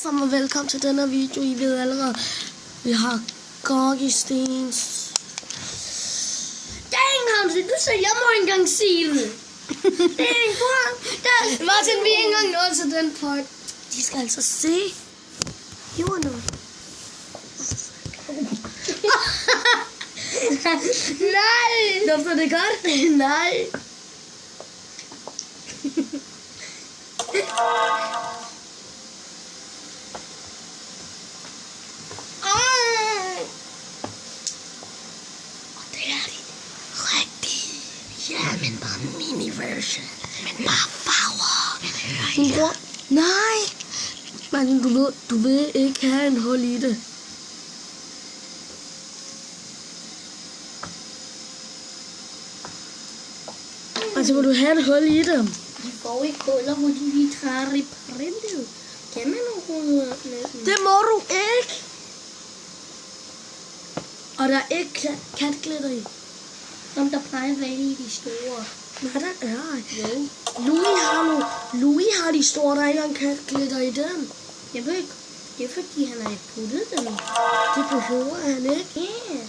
Og velkommen til denne video. I ved allerede, vi har Gorgistens. Dang, Hamsi, du sagde, jeg må ikke engang sige det. Dang, Martin, vi er ikke engang nået til den point. De skal altså se jorden. Nej. Dufter det godt? Nej. Ja, men bare mini-version. Men bare farver. Nej. Men du vil ikke have en hul i det. Altså, vil du have et hul i dem? De får ikke huller, hvor de lige tager i printet. Kan man overhovedet næsten? Det må du ikke. Og der er ikke katglitter i. Som der plejer at være i de store. Nej, der er ikke. Jo. Louis har de store, der er ikke engang katglitter i dem. Jeg ved ikke. Det er fordi, han har puttet dem. Det behøver han ikke. Ja.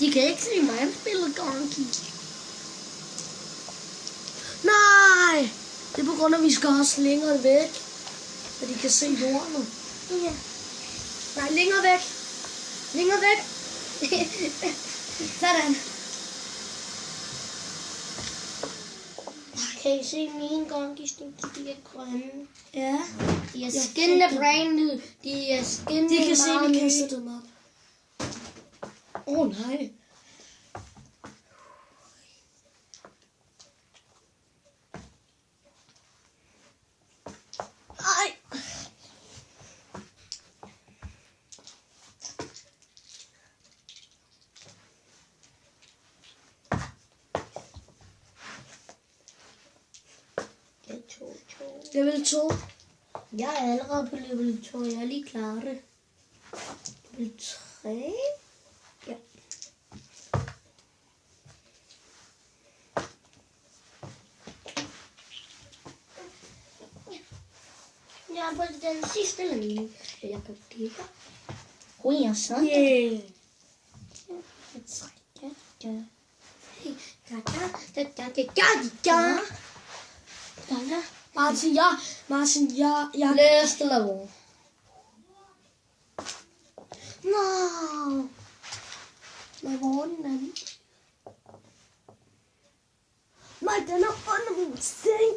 De kan ikke se mig spille Gonky. Nej! Det er på grund af, at vi skal have længere væk. Så de kan se jorden. Ja. Nej, længere væk. Længere væk. Sådan. Kan I se mine Gonkys? De er grønne. Ja. De er skinnende brand new. De er skinnende. De kan se, at vi kaster dem op. Nej. Ej. Level 2. Jeg er allerede på level 2. Jeg er lige klar det. Level 3. Ja. Jeg er på den sidste linje. Jeg kan kigge. Ui, jeg sådan. Yeah. Martin, jeg... Last level. No. Men hvor er den anden? Nej, den er under min seng.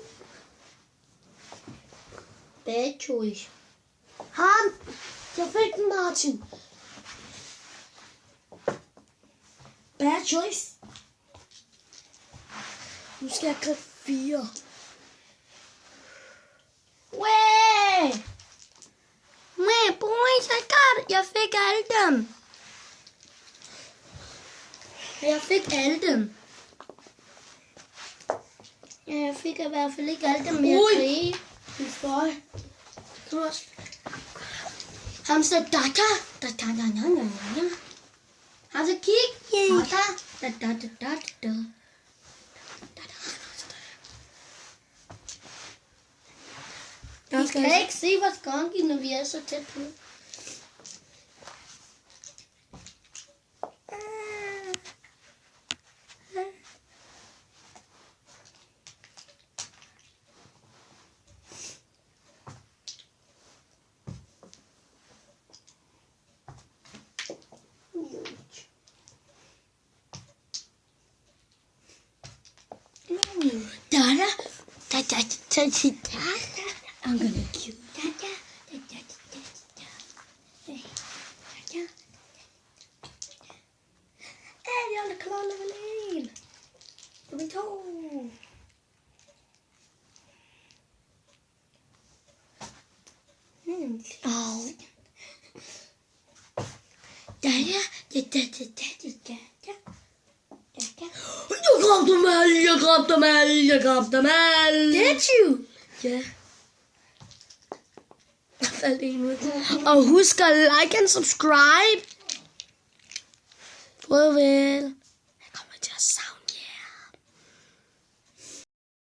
Bad choice. Han! Jeg fik den, Martin. Bad choice. Nu skal jeg gribe 4. Wait, boys, I got it. Jeg fik alle dem. Jeg fik alle dem. Ja, jeg fik i hvert fald ikke alle dem mere frie. Det får jeg. Du også. Hamster data. Hamster kig. Data. Vi kan ikke se vores Gonky, når vi er så tæt på. I'm gonna kill Hey, jeg er klar level 1. Level 2. Jeg grabte dem alle. Did you? Ja. Jeg faldt en ud. Og husk at like and subscribe. Farvel.